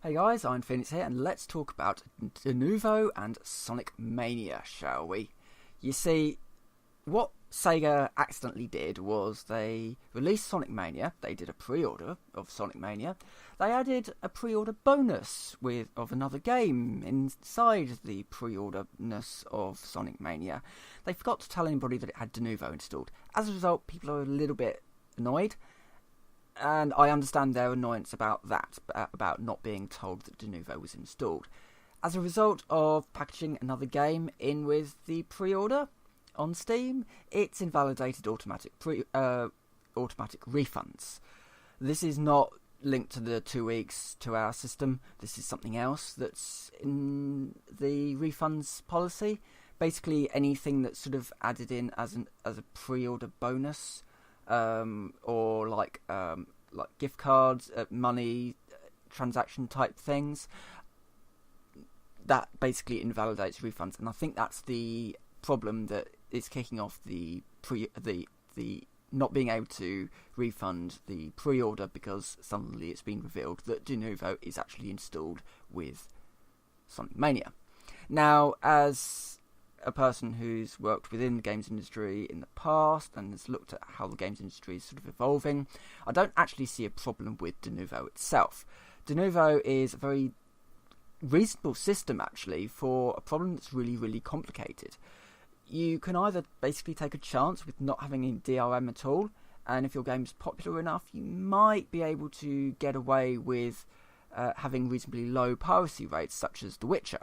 Hey guys, I'm Phoenix here, and let's talk about Denuvo and Sonic Mania, shall we? You see, what Sega accidentally did was they released Sonic Mania, they did a pre-order of Sonic Mania, they added a pre-order bonus of another game inside the pre-orderness of Sonic Mania. They forgot to tell anybody that it had Denuvo installed. As a result, people are a little bit annoyed. And I understand their annoyance about that, about not being told that Denuvo was installed. As a result of packaging another game in with the pre-order on Steam, it's invalidated automatic refunds. This is not linked to the 2 weeks to our system. This is something else that's in the refunds policy. Basically, anything that's sort of added in as a pre-order bonus. Or like gift cards, money, transaction type things. That basically invalidates refunds, and I think that's the problem that is kicking off the not being able to refund the pre-order, because suddenly it's been revealed that Denuvo is actually installed with Sonic Mania. Now, as a person who's worked within the games industry in the past and has looked at how the games industry is sort of evolving, I don't actually see a problem with Denuvo itself. Denuvo is a very reasonable system, actually, for a problem that's really, really complicated. You can either basically take a chance with not having any DRM at all, and if your game is popular enough, you might be able to get away with having reasonably low piracy rates, such as The Witcher.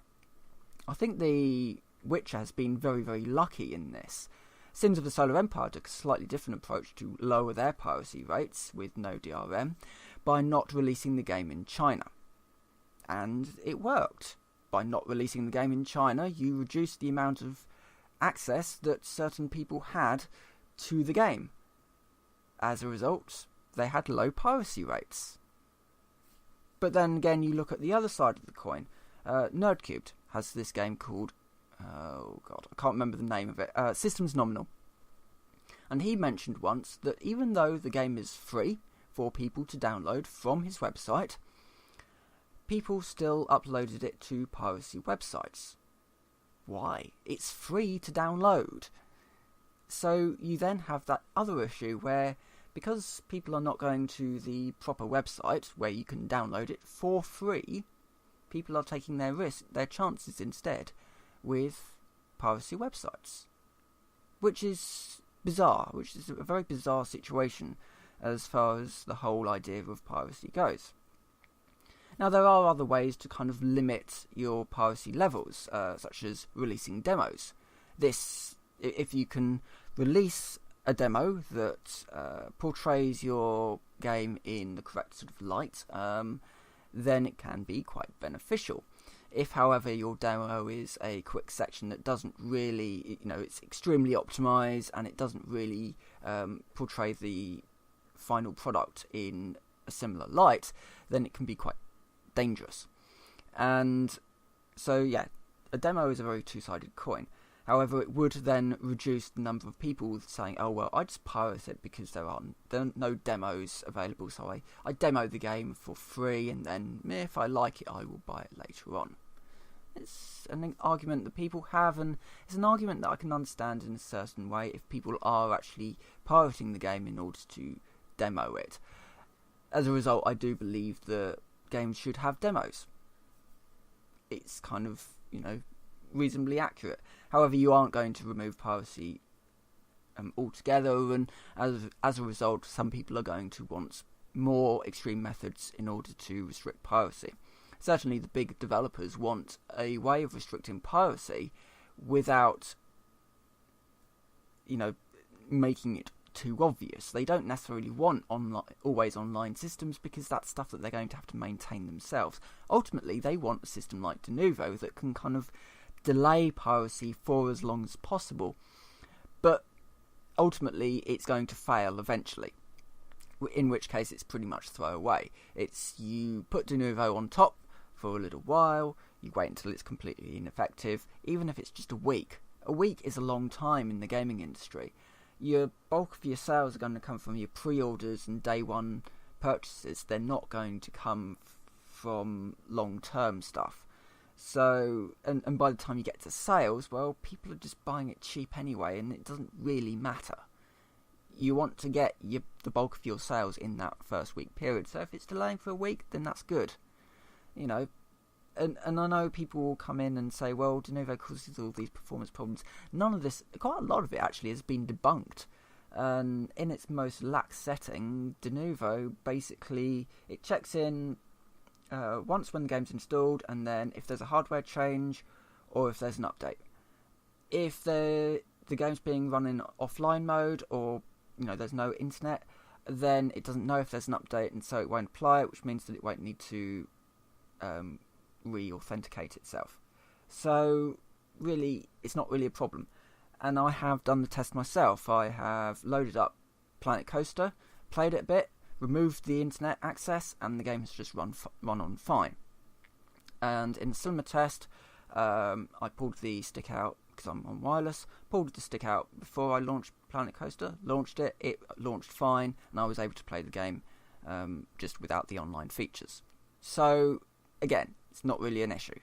I think The Witcher has been very, very lucky in this. Sins of the Solar Empire took a slightly different approach to lower their piracy rates with no DRM by not releasing the game in China. And it worked. By not releasing the game in China, you reduced the amount of access that certain people had to the game. As a result, they had low piracy rates. But then again, you look at the other side of the coin. Nerdcubed has this game called I can't remember the name of it. Systems Nominal. And he mentioned once that even though the game is free for people to download from his website, people still uploaded it to piracy websites. Why? It's free to download. So you then have that other issue where, because people are not going to the proper website where you can download it for free, people are taking their chances instead with piracy websites, which is bizarre, which is a very bizarre situation as far as the whole idea of piracy goes. Now, there are other ways to kind of limit your piracy levels, such as releasing demos. If you can release a demo that portrays your game in the correct sort of light, then it can be quite beneficial. If, however, your demo is a quick section that doesn't really, it's extremely optimized and it doesn't really portray the final product in a similar light, then it can be quite dangerous. And so, yeah, a demo is a very two-sided coin. However, it would then reduce the number of people saying, oh, well, I just pirated it because there are no demos available, so I demo the game for free, and then if I like it, I will buy it later on. It's an argument that people have, and it's an argument that I can understand in a certain way if people are actually pirating the game in order to demo it. As a result, I do believe that games should have demos. It's kind of, reasonably accurate. However, you aren't going to remove piracy altogether, and as a result, some people are going to want more extreme methods in order to restrict piracy. Certainly, the big developers want a way of restricting piracy without, making it too obvious. They don't necessarily want always online systems, because that's stuff that they're going to have to maintain themselves. Ultimately, they want a system like Denuvo that can kind of delay piracy for as long as possible, but ultimately it's going to fail eventually, in which case it's pretty much throwaway. You put Denuvo on top for a little while, you wait until it's completely ineffective, even if it's just a week. A week is a long time in the gaming industry. Your bulk of your sales are going to come from your pre-orders and day one purchases. They're not going to come from long-term stuff. So, and by the time you get to sales, well, people are just buying it cheap anyway, and it doesn't really matter. You want to get the bulk of your sales in that first week period. So if it's delaying for a week, then that's good. You know, and I know people will come in and say, well, Denuvo causes all these performance problems. None of this, quite a lot of it actually, has been debunked. And in its most lax setting, Denuvo basically, it checks in once when the game's installed, and then if there's a hardware change or if there's an update. If the game's being run in offline mode, or there's no internet, then it doesn't know if there's an update, and so it won't apply it, which means that it won't need to re-authenticate itself. So really, it's not really a problem. And I have done the test myself. I have loaded up Planet Coaster, played it a bit, removed the internet access, and the game has just run on fine. And in the cinema test, I pulled the stick out because I'm on wireless. Pulled the stick out before I launched Planet Coaster. Launched it. It launched fine, and I was able to play the game just without the online features. So again, it's not really an issue.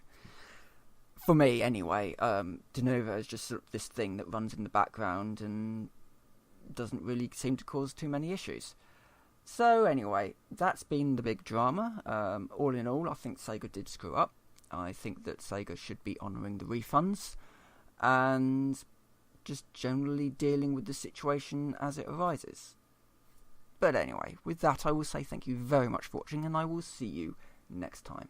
For me, anyway, Denuvo is just sort of this thing that runs in the background and doesn't really seem to cause too many issues. So anyway, that's been the big drama. All in all, I think Sega did screw up. I think that Sega should be honouring the refunds and just generally dealing with the situation as it arises. But anyway, with that I will say thank you very much for watching, and I will see you next time.